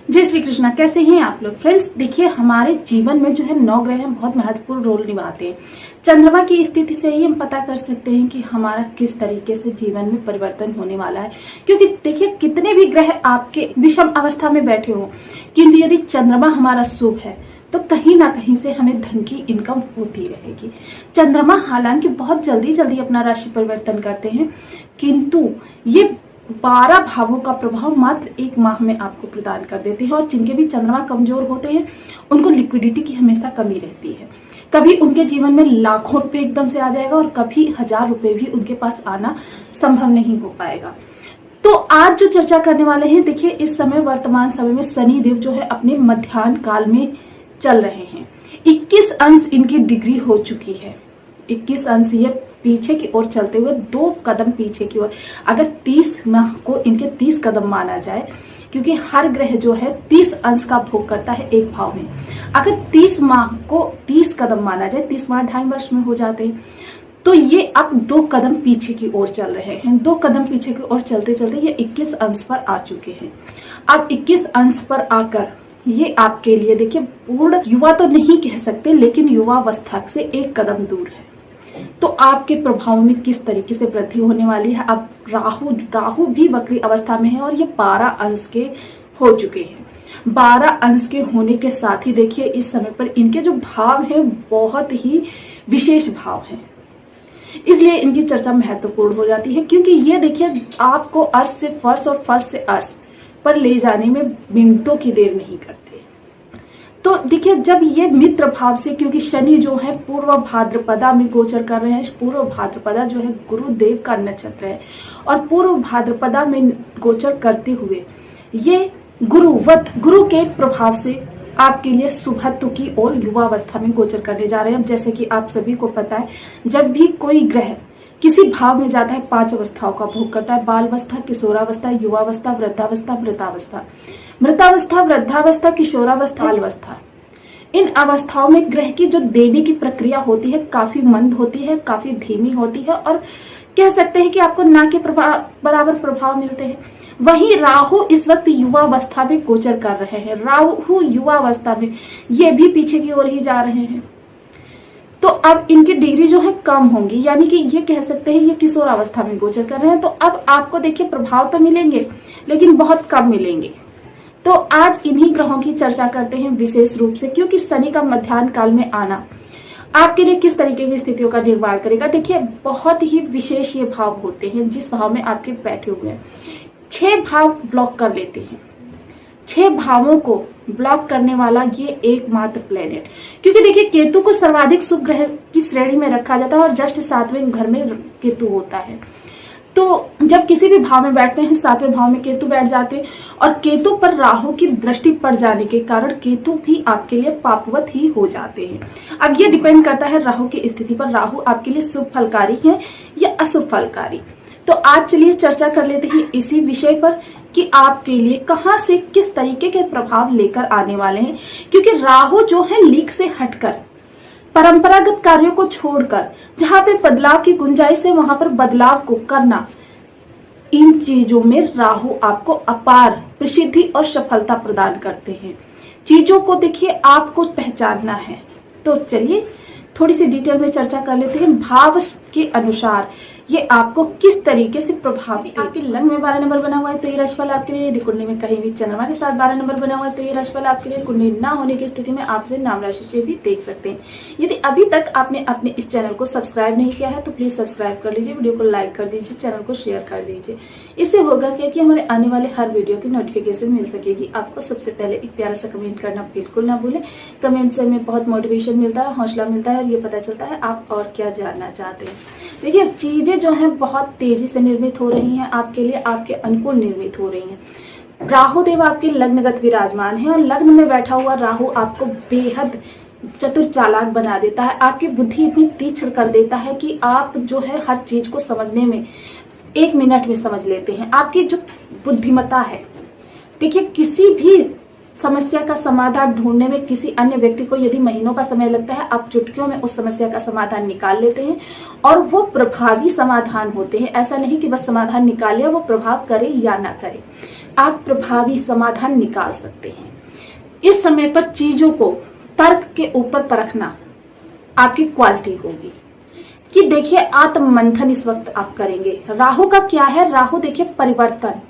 जय श्री कृष्णा। कैसे हैं आप लोग फ्रेंड्स? देखिए, हमारे जीवन में जो है 9 ग्रह बहुत महत्वपूर्ण रोल निभाते हैं। चंद्रमा की स्थिति से ही हम पता कर सकते हैं कि हमारा किस तरीके से जीवन में परिवर्तन होने वाला है। क्योंकि देखिए, कितने भी ग्रह आपके विषम अवस्था में बैठे हो, किंतु यदि चंद्रमा हमारा शुभ है तो कहीं ना कहीं से हमें धन की इनकम होती रहेगी। चंद्रमा हालांकि बहुत जल्दी जल्दी अपना राशि परिवर्तन करते हैं, किंतु ये 12 भावों का प्रभाव मात्र 1 माह में आपको प्रदान कर देते हैं। और जिनके भी चंद्रमा कमजोर होते हैं उनको लिक्विडिटी की हमेशा कमी रहती है। कभी उनके जीवन में लाखों रुपए एकदम से आ जाएगा और कभी 1000 रुपए भी उनके पास आना संभव नहीं हो पाएगा। तो आज जो चर्चा करने वाले हैं, देखिए इस समय वर्तमान समय में शनि देव जो है अपने मध्याह्न काल में चल रहे हैं। 21 अंश इनकी डिग्री हो चुकी है। 21 अंश ये पीछे की ओर चलते हुए 2 कदम पीछे की ओर, अगर 30 माह को इनके 30 कदम माना जाए, क्योंकि हर ग्रह जो है 30 अंश का भोग करता है एक भाव में। अगर 30 माह को 30 कदम माना जाए, 30 माह 2.5 वर्ष में हो जाते हैं, तो ये अब 2 कदम पीछे की ओर चल रहे हैं। 2 कदम पीछे की ओर चलते चलते ये 21 अंश पर आ चुके हैं। अब 21 अंश पर आकर ये आपके लिए देखिए पूर्ण युवा तो नहीं कह सकते, लेकिन युवावस्था से 1 कदम दूर है। तो आपके प्रभाव में किस तरीके से वृद्धि होने वाली है। अब राहु भी वक्री अवस्था में है और ये 12 अंश के हो चुके हैं। 12 अंश के होने के साथ ही देखिए इस समय पर इनके जो भाव हैं बहुत ही विशेष भाव हैं, इसलिए इनकी चर्चा महत्वपूर्ण हो जाती है। क्योंकि ये देखिए आपको अर्श से फर्श और फर्श से अर्श पर ले जाने में मिनटों की देर नहीं करते। तो देखिए, जब ये मित्र भाव से, क्योंकि शनि जो है पूर्व भाद्रपदा में गोचर कर रहे हैं। पूर्व भाद्रपदा जो है गुरुदेव का नक्षत्र है और पूर्व भाद्रपदा में गोचर करते हुए ये गुरु के प्रभाव से आपके लिए शुभत्व की और युवावस्था में गोचर करने जा रहे हैं। जैसे कि आप सभी को पता है, जब भी कोई ग्रह किसी भाव में जाता है 5 अवस्थाओं का भोग करता है। बालावस्था, किशोरावस्था, युवावस्था, वृद्धावस्था, मृतावस्था। मृतावस्था, वृद्धावस्था, किशोरावस्था, बालावस्था, इन अवस्थाओं में ग्रह की जो देने की प्रक्रिया होती है काफी मंद होती है, काफी धीमी होती है और कह सकते हैं कि आपको ना के बराबर प्रभाव मिलते हैं। वहीं राहु इस वक्त युवावस्था में गोचर कर रहे हैं। राहु युवावस्था में ये भी पीछे की ओर ही जा रहे हैं, तो अब इनकी डिग्री जो है कम होंगी, यानी कि ये कह सकते हैं ये किशोरावस्था में गोचर कर रहे हैं। तो अब आपको देखिए प्रभाव तो मिलेंगे लेकिन बहुत कम मिलेंगे। तो आज इन्हीं ग्रहों की चर्चा करते हैं विशेष रूप से, क्योंकि शनि का मध्याह्न काल में आना आपके लिए किस तरीके की स्थितियों का निर्माण करेगा। देखिए, बहुत ही विशेष ये भाव होते हैं जिस भाव में आपके बैठे हुए हैं। 6 भाव ब्लॉक कर लेते हैं। 6 भावों को ब्लॉक करने वाला ये एकमात्र प्लेनेट, क्योंकि देखिए केतु को सर्वाधिक शुभ ग्रह की श्रेणी में रखा जाता है और जस्ट 7वें घर में केतु होता है। तो जब किसी भी भाव में बैठते हैं, 7वें भाव में केतु बैठ जाते हैं और केतु पर राहु की दृष्टि पड़ जाने के कारण केतु भी आपके लिए पापवत ही हो जाते हैं। अब ये डिपेंड करता है राहु की स्थिति पर, राहु आपके लिए शुभ फलकारी है या अशुभ फलकारी। तो आज चलिए चर्चा कर लेते हैं इसी विषय पर कि आपके लिए कहां से किस तरीके के प्रभाव लेकर आने वाले हैं। क्योंकि राहु जो है लीक से हटकर, परंपरागत कार्यों को छोड़कर, जहां पे बदलाव की गुंजाइश है वहां पर बदलाव को करना, इन चीजों में राहु आपको अपार प्रसिद्धि और सफलता प्रदान करते हैं। चीजों को देखिए आपको पहचानना है। तो चलिए थोड़ी सी डिटेल में चर्चा कर लेते हैं। भाव के अनुसार ये आपको किस तरीके से प्रभावित। आपके लग्न में 12 नंबर बना हुआ है तो ये राशिफल आपके लिए। यदि कुंडली में कहीं भी चंद्रमा के साथ 12 नंबर बना हुआ है तो ये राशिफल आपके लिए। कुंडली ना होने की स्थिति में आप इसे नाम राशि से भी देख सकते हैं। यदि अभी तक आपने अपने इस चैनल को सब्सक्राइब नहीं किया है तो प्लीज सब्सक्राइब कर लीजिए, वीडियो को लाइक कर दीजिए, चैनल को शेयर कर दीजिए। इससे होगा क्या कि हमारे आने वाले हर वीडियो की नोटिफिकेशन मिल सकेगी आपको। सबसे पहले एक प्यारा सा कमेंट करना बिल्कुल ना भूलें। कमेंट से हमें बहुत मोटिवेशन मिलता है, हौसला मिलता है और ये पता चलता है आप और क्या जानना चाहते हैं। देखिए, चीजें जो है बहुत तेजी से निर्मित हो रही हैं आपके लिए, आपके अनुकूल निर्मित हो रही हैं। राहु देव आपके लग्नगत विराजमान है और लग्न में बैठा हुआ राहु आपको बेहद चतुर चालाक बना देता है। आपकी बुद्धि इतनी तीक्ष्ण कर देता है कि आप जो है हर चीज को समझने में 1 मिनट में समझ लेते हैं। आपकी जो बुद्धिमत्ता है, देखिए किसी भी समस्या का समाधान ढूंढने में किसी अन्य व्यक्ति को यदि महीनों का समय लगता है, आप चुटकियों में उस समस्या का समाधान निकाल लेते हैं और वो प्रभावी समाधान होते हैं। ऐसा नहीं कि बस समाधान निकाले, वो प्रभाव करे या ना करे। आप प्रभावी समाधान निकाल सकते हैं। इस समय पर चीजों को तर्क के ऊपर परखना आपकी क्वालिटी होगी कि देखिए आत्म मंथन इस वक्त आप करेंगे। राहु का क्या है, राहु देखिए परिवर्तन,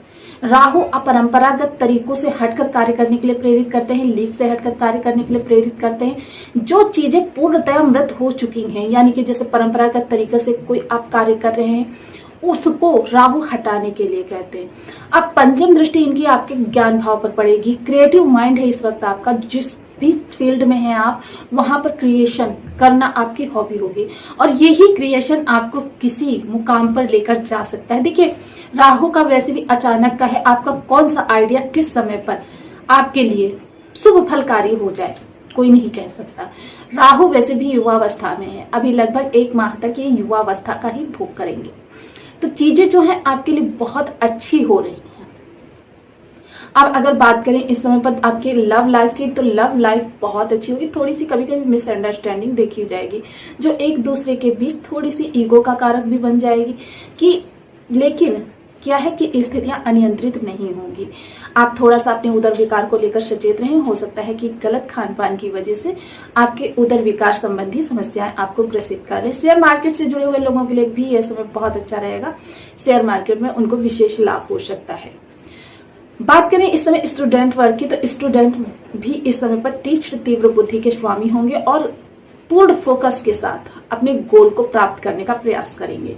राहु अपरंपरागत तरीकों से हटकर कार्य करने के लिए प्रेरित करते हैं, लीक से हटकर कार्य करने के लिए प्रेरित करते हैं। जो चीजें पूर्णतया मृत हो चुकी हैं, यानी कि जैसे परंपरागत तरीके से कोई आप कार्य कर रहे हैं, उसको राहु हटाने के लिए कहते हैं। अब पंचम दृष्टि इनकी आपके ज्ञान भाव पर पड़ेगी। क्रिएटिव माइंड है इस वक्त आपका, जिस भी फील्ड में है आप, वहां पर क्रिएशन करना आपकी हॉबी होगी और यही क्रिएशन आपको किसी मुकाम पर लेकर जा सकता है। देखिए राहु का वैसे भी अचानक का है, आपका कौन सा आइडिया किस समय पर आपके लिए शुभ फलकारी हो जाए कोई नहीं कह सकता। राहु वैसे भी युवावस्था में है, अभी लगभग 1 माह तक ये युवावस्था का ही भोग करेंगे, तो चीजें जो है आपके लिए बहुत अच्छी हो रही हैं। अब अगर बात करें इस समय पर आपके लव लाइफ की, तो लव लाइफ बहुत अच्छी होगी। थोड़ी सी कभी कभी मिसअंडरस्टैंडिंग देखी जाएगी जो एक दूसरे के बीच थोड़ी सी ईगो का कारक भी बन जाएगी कि, लेकिन क्या है कि स्थितियां अनियंत्रित नहीं होंगी। आप थोड़ा सा अपने उदर विकार को लेकर सचेत रहें। हो सकता है कि गलत खान पान की वजह से आपके उदर विकार संबंधी समस्याएं आपको ग्रसित कर रहे। शेयर मार्केट से जुड़े हुए लोगों के लिए भी यह समय बहुत अच्छा रहेगा। शेयर मार्केट में उनको विशेष लाभ हो सकता है। बात करें इस समय स्टूडेंट वर्ग की, तो स्टूडेंट भी इस समय पर तीव्र बुद्धि के स्वामी होंगे और पूर्ण फोकस के साथ अपने गोल को प्राप्त करने का प्रयास करेंगे।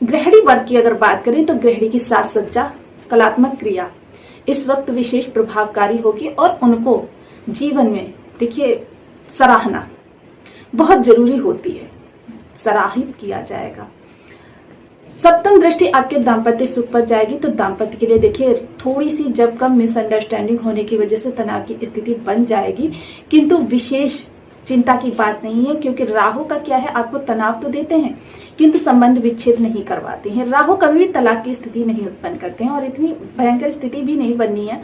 गृहिणी वर्ग की अगर बात करें तो गृहिणी की साज सज्जा, कलात्मक क्रिया इस वक्त विशेष प्रभावकारी होगी और उनको जीवन में देखिए सराहना बहुत जरूरी होती है, सराहित किया जाएगा। सप्तम दृष्टि आपके दाम्पत्य सुख पर जाएगी, तो दाम्पत्य के लिए देखिए थोड़ी सी जब कम मिसअंडरस्टैंडिंग होने की वजह से तनाव की स्थिति बन जाएगी, किंतु विशेष चिंता की बात नहीं है, क्योंकि राहु का क्या है, आपको तनाव तो देते हैं किंतु संबंध विच्छेद नहीं करवाते हैं। राहु कभी भी तलाक की स्थिति नहीं उत्पन्न करते हैं और इतनी भयंकर स्थिति भी नहीं बननी है।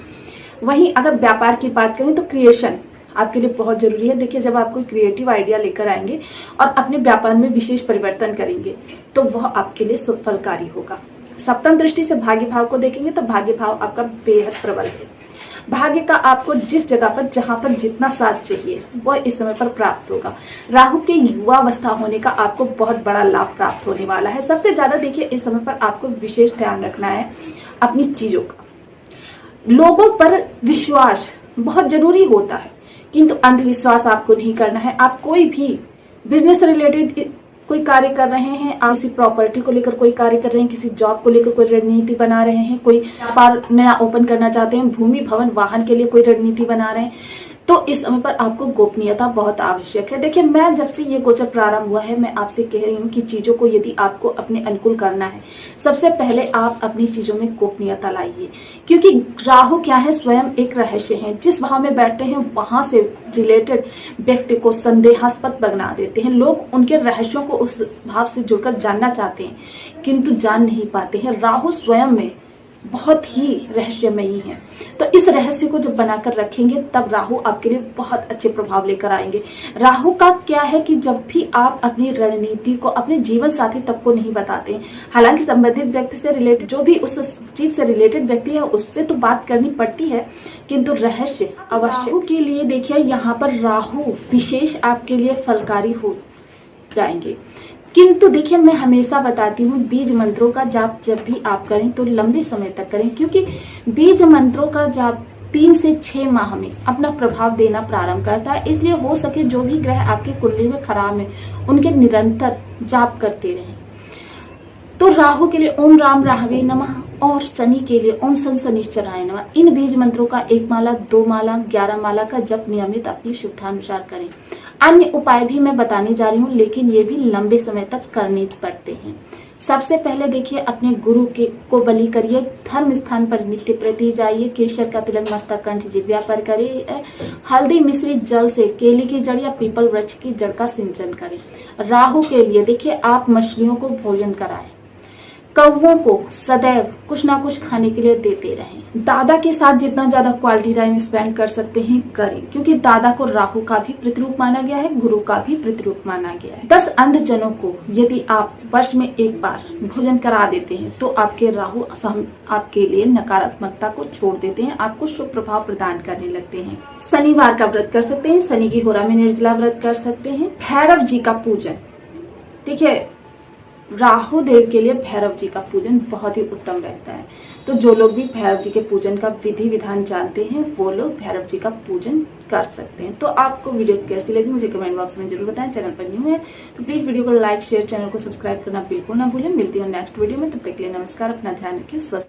वहीं अगर व्यापार की बात करें तो क्रिएशन आपके लिए बहुत जरूरी है। देखिए जब आप कोई क्रिएटिव आइडिया लेकर आएंगे और अपने व्यापार में विशेष परिवर्तन करेंगे तो वह आपके लिए सुफलकारी होगा। सप्तम दृष्टि से भाग्य भाव को देखेंगे तो भाग्य भाव आपका बेहद प्रबल है। भाग्य का आपको जिस जगह पर जहां पर जितना साथ चाहिए वह इस समय पर प्राप्त होगा। राहु के युवावस्था होने का आपको बहुत बड़ा लाभ प्राप्त होने वाला है। सबसे ज्यादा देखिए इस समय पर आपको विशेष ध्यान रखना है अपनी चीजों का। लोगों पर विश्वास बहुत जरूरी होता है किंतु अंधविश्वास आपको नहीं करना है। आप कोई भी बिजनेस रिलेटेड कोई कार्य कर रहे हैं, आप किसी प्रॉपर्टी को लेकर कोई कार्य कर रहे हैं, किसी जॉब को लेकर कोई रणनीति बना रहे हैं, कोई व्यापार नया ओपन करना चाहते हैं, भूमि भवन वाहन के लिए कोई रणनीति बना रहे हैं, तो इस समय पर आपको गोपनीयता बहुत आवश्यक है। देखिए मैं जब से ये गोचर प्रारंभ हुआ है मैं आपसे कह रही हूँ कि चीजों को यदि आपको अपने अनुकूल करना है, सबसे पहले आप अपनी चीजों में गोपनीयता लाइए, क्योंकि राहु क्या है, स्वयं एक रहस्य है। जिस भाव में बैठते हैं वहां से रिलेटेड व्यक्ति को संदेहास्पद बना देते हैं। लोग उनके रहस्यों को उस भाव से जुड़कर जानना चाहते हैं किंतु जान नहीं पाते हैं। राहु स्वयं में बहुत ही रहस्यमयी है, तो इस रहस्य को जब बनाकर रखेंगे तब राहु आपके लिए बहुत अच्छे प्रभाव लेकर आएंगे। राहु का क्या है कि जब भी आप अपनी रणनीति को अपने जीवन साथी तक को नहीं बताते हैं, हालांकि संबंधित व्यक्ति से रिलेटेड जो भी उस चीज से रिलेटेड व्यक्ति है उससे तो बात करनी पड़ती है किंतु रहस्य अवश्य के लिए देखिए यहाँ पर राहु विशेष आपके लिए फलकारी हो जाएंगे। किंतु देखिए मैं हमेशा बताती हूँ बीज मंत्रों का जाप जब भी आप करें तो लंबे समय तक करें, क्योंकि बीज मंत्रों का जाप 3 से 6 माह में अपना प्रभाव देना प्रारंभ करता है। इसलिए हो सके जो भी ग्रह आपकी कुंडली में खराब है उनके निरंतर जाप करते रहें। तो राहु के लिए ओम राम राहवे नमः और शनि के लिए ओम सन शनिश्चराय नमः। इन बीज मंत्रों का 1 माला, 2 माला, 11 माला का जप नियमित अपनी शुद्धानुसार करें। अन्य उपाय भी मैं बताने जा रही हूँ लेकिन ये भी लंबे समय तक करने पड़ते हैं। सबसे पहले देखिए अपने गुरु को बलि करिए, धर्म स्थान पर नित्य प्रति जाइए, केशर का तिलक मस्तक कंठ जिह्वा पर करिए, हल्दी मिश्रित जल से केले की जड़ या पीपल वृक्ष की जड़ का सिंचन करें। राहु के लिए देखिए आप मछलियों को भोजन कराएं। कौवों को सदैव कुछ ना कुछ खाने के लिए देते रहें। दादा के साथ जितना ज्यादा क्वालिटी टाइम स्पेंड कर सकते हैं करें, क्योंकि दादा को राहु का भी प्रतिरूप माना गया है, गुरु का भी प्रतिरूप माना गया है। 10 अंधजनों को यदि आप वर्ष में एक बार भोजन करा देते हैं तो आपके राहु आपके लिए नकारात्मकता को छोड़ देते हैं, आपको शुभ प्रभाव प्रदान करने लगते हैं। शनिवार का व्रत कर सकते हैं, शनि की होरा में निर्जला व्रत कर सकते हैं। भैरव जी का पूजन, देखिए राहु देव के लिए भैरव जी का पूजन बहुत ही उत्तम रहता है। तो जो लोग भी भैरव जी के पूजन का विधि विधान जानते हैं वो लोग भैरव जी का पूजन कर सकते हैं। तो आपको वीडियो कैसी लगी मुझे कमेंट बॉक्स में जरूर बताएं। चैनल पर न्यू है तो प्लीज वीडियो को लाइक शेयर, चैनल को सब्सक्राइब करना बिल्कुल ना भूलें। मिलती हूँ नेक्स्ट वीडियो में, तब तक के लिए नमस्कार, अपना ध्यान रखें, स्वस्थ।